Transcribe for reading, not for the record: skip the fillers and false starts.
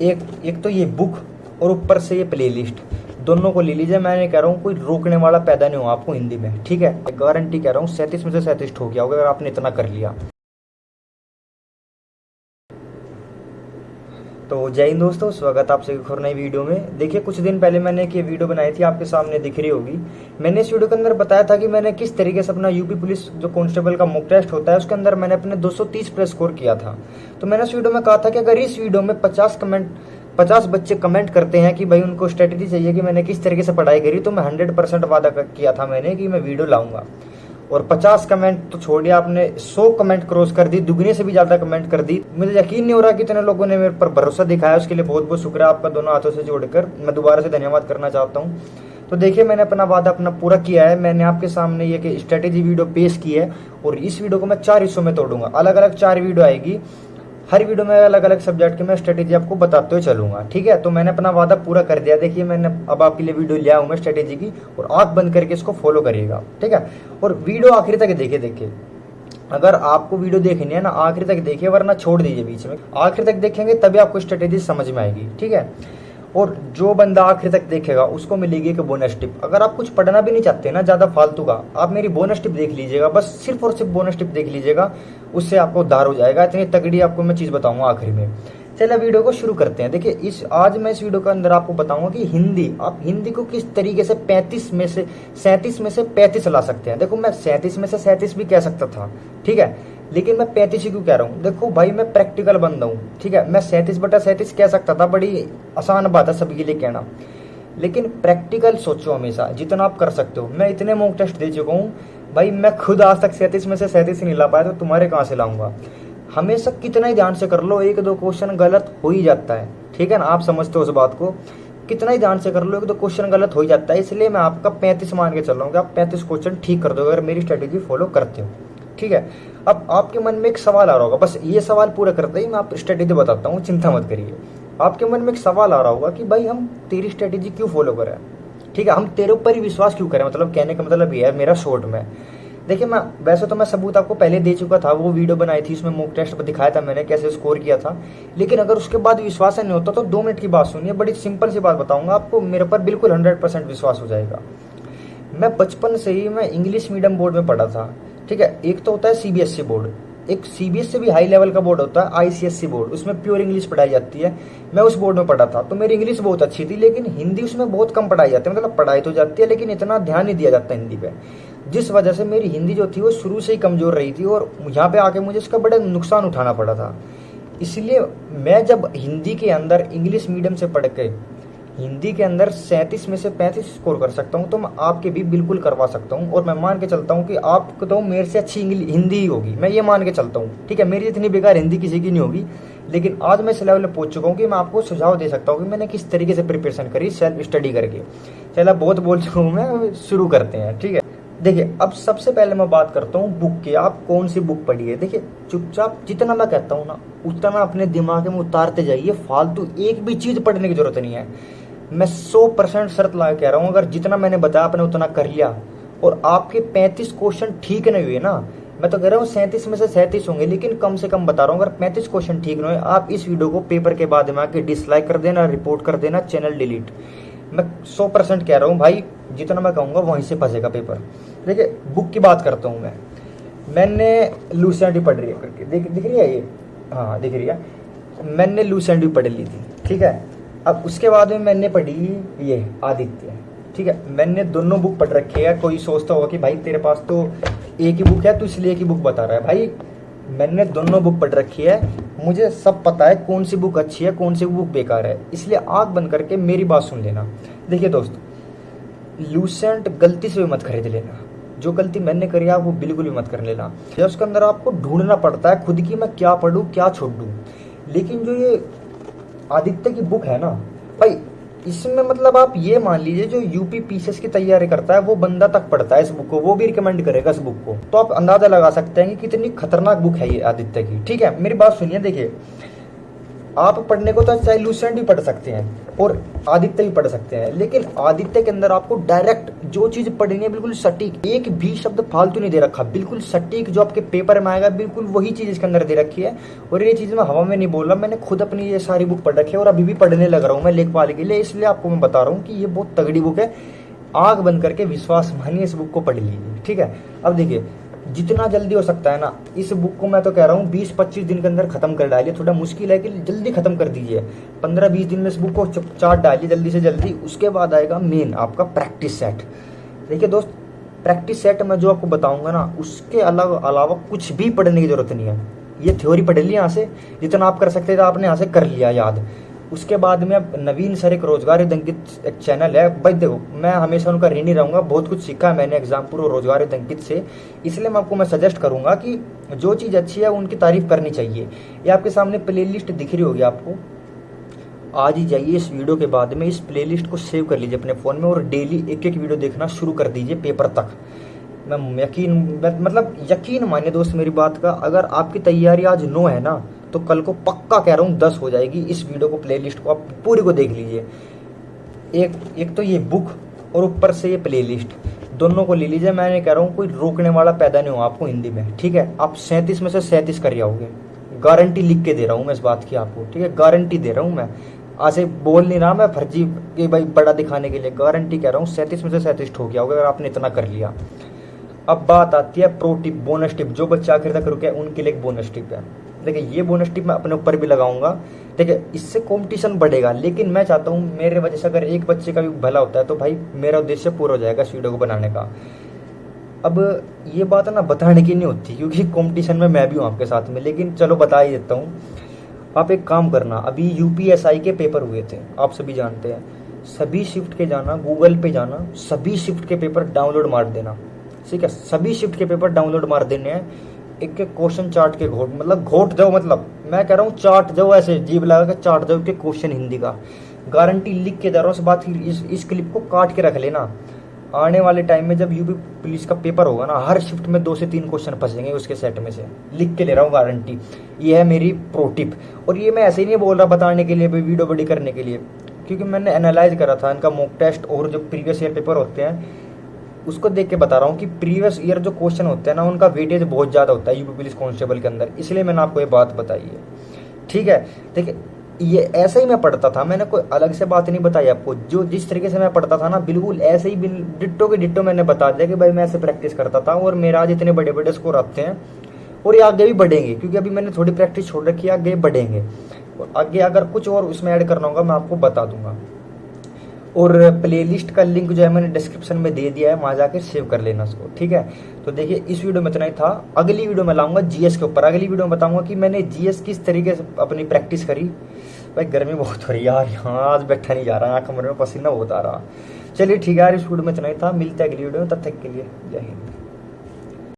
एक एक तो ये बुक और ऊपर से ये प्लेलिस्ट दोनों को ले लीजिए। मैं कह रहा हूँ कोई रोकने वाला पैदा नहीं हुआ आपको हिंदी में, ठीक है। गारंटी कह रहा हूँ 37 में से 37 हो गया होगा अगर आपने इतना कर लिया। तो जय हिंद दोस्तों, स्वागत आप सभी को नई वीडियो में। देखिए कुछ दिन पहले मैंने एक ये वीडियो बनाई थी, आपके सामने दिख रही होगी। मैंने इस वीडियो के अंदर बताया था कि मैंने किस तरीके से अपना यूपी पुलिस जो कांस्टेबल का मॉक टेस्ट होता है उसके अंदर मैंने अपने 230 प्लस स्कोर किया था। तो मैंने उस वीडियो में कहा था कि अगर इस वीडियो में 50 बच्चे कमेंट करते हैं कि भाई उनको स्ट्रेटेजी चाहिए कि मैंने किस तरीके से पढ़ाई करी, तो मैं 100% वादा किया था मैंने कि मैं वीडियो लाऊंगा। और 50 कमेंट तो छोड़िए, आपने 100 कमेंट क्रॉस कर दी, दुगने से भी ज्यादा कमेंट कर दी। मुझे यकीन नहीं हो रहा कितने लोगों ने मेरे पर भरोसा दिखाया, उसके लिए बहुत बहुत शुक्रिया आपका। दोनों हाथों से जोड़कर मैं दोबारा से धन्यवाद करना चाहता हूँ। तो देखिए मैंने अपना वादा अपना पूरा किया है। मैंने आपके सामने ये स्ट्रेटेजी वीडियो पेश की है और इस वीडियो को मैं 4 हिस्सों में तोड़ूंगा। अलग अलग 4 वीडियो आएगी, हर वीडियो में अलग अलग सब्जेक्ट की मैं स्ट्रेटेजी आपको बताते हुए चलूंगा, ठीक है। तो मैंने अपना वादा पूरा कर दिया। देखिए मैंने अब आपके लिए वीडियो लिया हूं मैं स्ट्रेटेजी की, और आंख बंद करके इसको फॉलो करिएगा, ठीक है। और वीडियो आखिर तक देखिए अगर आपको वीडियो देखनी है ना आखिर तक देखिए, वरना छोड़ दीजिए बीच में। आखिर तक देखेंगे तभी आपको स्ट्रेटेजी समझ में आएगी, ठीक है। और जो बंदा आखिर तक देखेगा उसको मिलेगी एक बोनस टिप। अगर आप कुछ पढ़ना भी नहीं चाहते ना ज्यादा फालतू का, आप मेरी बोनस टिप देख लीजिएगा, बस सिर्फ और सिर्फ बोनस टिप देख लीजिएगा, उससे आपको उद्धार हो जाएगा। इतनी तगड़ी आपको मैं चीज बताऊंगा आखिर में। चलिए वीडियो को शुरू करते हैं। देखिए आज मैं इस वीडियो के अंदर आपको बताऊंगा कि आप हिंदी को किस तरीके से 37 में से 35 ला सकते हैं। देखो मैं 37 में से 37 भी कह सकता था, ठीक है, लेकिन मैं 35 ही क्यों कह रहा हूँ। देखो भाई मैं प्रैक्टिकल बंदा हूँ, ठीक है। मैं 37/37 कह सकता था, बड़ी आसान बात है सबके लिए कहना, लेकिन प्रैक्टिकल सोचो हमेशा जितना आप कर सकते हो। मैं इतने मॉक टेस्ट दे चुका हूँ भाई, मैं खुद आज तक 37 में से 37 नहीं ला पाया, तो तुम्हारे कहाँ से लाऊंगा। हमेशा कितना ही ध्यान से कर लो, 1-2 क्वेश्चन गलत हो ही जाता है, ठीक है ना। आप समझते हो उस बात को, कितना ही ध्यान से कर लो 1-2 क्वेश्चन गलत हो ही जाता है। इसलिए मैं आपका 35 मान के चल रहा हूँ कि आप 35 क्वेश्चन ठीक कर दो अगर मेरी स्ट्रेटेजी फॉलो करते हो, ठीक है। अब आपके मन में एक सवाल आ रहा होगा, बस ये सवाल पूरा करते ही मैं आप स्ट्रेटेजी बताता हूँ, चिंता मत करिए। आपके मन में एक सवाल आ रहा होगा कि भाई हम तेरी स्ट्रेटेजी क्यों फॉलो करें, ठीक है, हम तेरे ऊपर ही विश्वास क्यों करें। मतलब कहने का मतलब ये है मेरा शॉर्ट में। देखिए मैं वैसे तो मैं सबूत आपको पहले दे चुका था, वो वीडियो बनाई थी, उसमें मॉक टेस्ट दिखाया था मैंने कैसे स्कोर किया था। लेकिन अगर उसके बाद विश्वास नहीं होता तो 2 मिनट की बात सुनिए, बड़ी सिंपल सी बात बताऊंगा आपको, मेरे पर बिल्कुल 100% विश्वास हो जाएगा। मैं बचपन से ही मैं इंग्लिश मीडियम बोर्ड में पढ़ा था, ठीक है। एक तो होता है सीबीएसई बोर्ड, एक सीबीएसई भी हाई लेवल का बोर्ड होता है, आईसीएसई बोर्ड, उसमें प्योर इंग्लिश पढ़ाई जाती है। मैं उस बोर्ड में पढ़ा था, तो मेरी इंग्लिश बहुत अच्छी थी, लेकिन हिंदी उसमें बहुत कम पढ़ाई जाती है। मतलब पढ़ाई तो जाती है लेकिन इतना ध्यान नहीं दिया जाता हिंदी पे, जिस वजह से मेरी हिंदी जो थी वो शुरू से ही कमजोर रही थी, और यहाँ पे आके मुझे इसका बड़ा नुकसान उठाना पड़ा था। इसलिए मैं जब हिंदी के अंदर इंग्लिश मीडियम से पढ़ के हिंदी के अंदर 37 में से 35 स्कोर कर सकता हूँ, तो मैं आपके भी बिल्कुल करवा सकता हूँ। और मैं मान के चलता हूँ कि आपको तो मेरे से अच्छी हिंदी ही होगी, मैं ये मान के चलता हूँ, ठीक है। मेरी जितनी बेकार हिंदी किसी की नहीं होगी, लेकिन आज मैं इस लेवल में पहुंच चुका हूँ कि मैं आपको सुझाव दे सकता हूँ कि मैंने किस तरीके से प्रिपरेशन करी सेल्फ स्टडी करके। चलो बहुत बोल चुका हूँ मैं, शुरू करते हैं, ठीक है। देखिए अब सबसे पहले मैं बात करता हूँ बुक की। आप कौन सी बुक पढ़ी है। देखिए चुपचाप जितना मैं कहता हूँ ना उतना अपने दिमाग में उतारते जाइए, फालतू एक भी चीज पढ़ने की जरूरत नहीं है। मैं 100% शर्त लगा कह रहा हूँ, अगर जितना मैंने बताया आपने उतना कर लिया और आपके 35 क्वेश्चन ठीक नहीं हुए ना, मैं तो कह रहा हूँ 37 में से 37 होंगे, लेकिन कम से कम बता रहा हूँ अगर 35 क्वेश्चन ठीक नहीं हुए, आप इस वीडियो को पेपर के बाद में आके डिसलाइक कर देना, रिपोर्ट कर देना, चैनल डिलीट। मैं 100% कह रहा हूँ भाई, जितना मैं कहूँगा वहीं से फंसेगा पेपर। देखिए बुक की बात करता हूँ मैंने लूसेंट भी पढ़ रही है करके, दिख रही है ये, हाँ दिख रही है। मैंने लूसेंट भी पढ़ ली थी, ठीक है। अब उसके बाद में मैंने पढ़ी ये आदित्य, ठीक है। मैंने दोनों बुक पढ़ रखी है। कोई सोचता होगा कि भाई तेरे पास तो एक ही बुक है, तो इसलिए एक ही बुक बता रहा है। भाई मैंने दोनों बुक पढ़ रखी है, मुझे सब पता है कौन सी बुक अच्छी है कौन सी बुक बेकार है, इसलिए आंख बंद करके मेरी बात सुन लेना। देखिए दोस्त, लूसेंट गलती से भी मत खरीद लेना, जो गलती मैंने करी है वो बिल्कुल भी मत कर लेना। उसके अंदर आपको ढूंढना पड़ता है खुद की, मैं क्या पढ़ूं क्या छोड़ दूं। लेकिन जो ये आदित्य की बुक है ना भाई, इसमें मतलब आप ये मान लीजिए जो यूपी पीसीएस की तैयारी करता है वो बंदा तक पढ़ता है इस बुक को, वो भी रिकमेंड करेगा इस बुक को। तो आप अंदाजा लगा सकते हैं कि कितनी खतरनाक बुक है ये आदित्य की, ठीक है। मेरी बात सुनिए, देखिए आप पढ़ने को तो चाहे लूसेंट भी पढ़ सकते हैं और आदित्य भी पढ़ सकते हैं, लेकिन आदित्य के अंदर आपको डायरेक्ट जो चीज पढ़नी है बिल्कुल सटीक, एक भी शब्द फालतू नहीं दे रखा, बिल्कुल सटीक जो आपके पेपर में आएगा बिल्कुल वही चीज इसके अंदर दे रखी है। और ये चीज मैं हवा में नहीं बोल रहा, मैंने खुद अपनी ये सारी बुक पढ़ रखी है और अभी भी पढ़ने लग रहा हूँ मैं लेखपाल के लिए, इसलिए आपको मैं बता रहा हूँ कि ये बहुत तगड़ी बुक है। आंख बंद करके विश्वास मानिए इस बुक को पढ़ लीजिए, ठीक है। अब देखिए जितना जल्दी हो सकता है ना, इस बुक को मैं तो कह रहा हूँ 20-25 दिन के अंदर खत्म कर डालिए। थोड़ा मुश्किल है कि जल्दी खत्म कर दीजिए, 15-20 दिन में इस बुक को चाट डालिए जल्दी से जल्दी। उसके बाद आएगा मेन आपका प्रैक्टिस सेट। देखिए दोस्त, प्रैक्टिस सेट में जो आपको बताऊंगा ना, उसके अलावा कुछ भी पढ़ने की जरूरत नहीं है। ये थ्योरी पढ़ ली यहाँ से, जितना आप कर सकते थे आपने यहाँ से कर लिया याद। उसके बाद में अब नवीन सर एक रोजगार अंकित एक चैनल है भाई, देखो मैं हमेशा उनका ऋणी रहूंगा, बहुत कुछ सीखा है मैंने एग्जामपुर और रोजगार अंकित से, इसलिए मैं आपको सजेस्ट करूंगा कि जो चीज़ अच्छी है उनकी तारीफ करनी चाहिए। ये आपके सामने प्लेलिस्ट दिख रही होगी आपको, आज ही जाइए इस वीडियो के बाद में इस प्लेलिस्ट को सेव कर लीजिए अपने फ़ोन में और डेली एक एक वीडियो देखना शुरू कर दीजिए पेपर तक। मैं यकीन मानिए दोस्त मेरी बात का, अगर आपकी तैयारी आज 9 है ना, तो कल को पक्का कह रहा हूँ 10 हो जाएगी। इस वीडियो को प्लेलिस्ट को आप पूरी को देख लीजिए, एक तो ये बुक और ऊपर से ये प्लेलिस्ट, दोनों को ले लीजिए। मैंने कह रहा हूँ कोई रोकने वाला पैदा नहीं हो आपको हिंदी में, ठीक है। आप 37 में से 37 कर जाओगे, गारंटी लिख के दे रहा हूँ मैं इस बात की आपको, ठीक है, गारंटी दे रहा हूँ मैं, आज से बोल नहीं रहा मैं फर्जी कि भाई बड़ा दिखाने के लिए, गारंटी कह रहा हूँ 37 में से 37 ठोक जाओगे अगर आपने इतना कर लिया। अब बात आती है प्रो टिप, बोनस टिप, जो बच्चे आखिर तक रुके उनके लिए एक बोनस टिप है। देखिए ये बोनस टिप मैं अपने ऊपर भी लगाऊंगा, देखिए इससे कंपटीशन बढ़ेगा, लेकिन मैं चाहता हूँ मेरे वजह से अगर एक बच्चे का भी भला होता है तो भाई मेरा उद्देश्य पूरा हो जाएगा इस वीडियो को बनाने का। अब ये बात है ना बताने की नहीं होती क्योंकि कंपटीशन में मैं भी हूँ आपके साथ में, लेकिन चलो बता ही देता हूँ। आप एक काम करना, अभी यूपीएसआई के पेपर हुए थे, आप सभी जानते हैं, सभी शिफ्ट के जाना, गूगल पे जाना, सभी शिफ्ट के पेपर डाउनलोड मार देना, ठीक है। सभी शिफ्ट के पेपर डाउनलोड मार देने हैं, एक एक क्वेश्चन चार्ट के घोट जाओ, मतलब मैं कह रहा हूँ चार्ट जाओ, ऐसे जीभ लगा के चार्ट जाओ के क्वेश्चन हिंदी का, गारंटी लिख के दे रहा हूँ। इस बात की इस क्लिप को काट के रख लेना, आने वाले टाइम में जब यूपी पुलिस का पेपर होगा ना, हर शिफ्ट में 2 से 3 क्वेश्चन फंसेंगे उसके सेट में से, लिख के ले रहा हूँ गारंटी। ये है मेरी प्रो टिप, और ये मैं ऐसे ही नहीं बोल रहा बताने के लिए, वीडियो बड़ी करने के लिए, क्योंकि मैंने एनालाइज करा था इनका मॉक टेस्ट और जो प्रीवियस ईयर पेपर होते हैं उसको देख के बता रहा हूँ कि प्रीवियस ईयर जो क्वेश्चन होते हैं ना उनका वेटेज बहुत ज़्यादा होता है यूपी पुलिस कांस्टेबल के अंदर, इसलिए मैंने आपको ये बात बताई है, ठीक है। देखिए ये ऐसे ही मैं पढ़ता था, मैंने कोई अलग से बात नहीं बताई आपको, जो जिस तरीके से मैं पढ़ता था ना बिल्कुल ऐसे ही डिट्टो के डिट्टो मैंने बता दिया कि भाई मैं ऐसे प्रैक्टिस करता था और मेरा आज इतने बड़े बड़े स्कोर आते हैं और ये आगे भी बढ़ेंगे, क्योंकि अभी मैंने थोड़ी प्रैक्टिस छोड़ रखी है, आगे बढ़ेंगे। और आगे अगर कुछ और उसमें ऐड करना होगा मैं आपको बता दूंगा। और प्लेलिस्ट का लिंक जो है मैंने डिस्क्रिप्शन में दे दिया है, वहां जाकर सेव कर लेना उसको, ठीक है। तो देखिए इस वीडियो में इतना ही था, अगली वीडियो में लाऊंगा जीएस के ऊपर, अगली वीडियो में बताऊंगा कि मैंने जीएस किस तरीके से अपनी प्रैक्टिस करी। भाई गर्मी बहुत हो रही है यार, यहाँ आज बैठा नहीं जा रहा, कमरे में पसीना बहुत आ रहा। चलिए ठीक है यार, इस वीडियो में इतना ही था, मिलते हैं अगली वीडियो में, तब तक के लिए जय हिंद।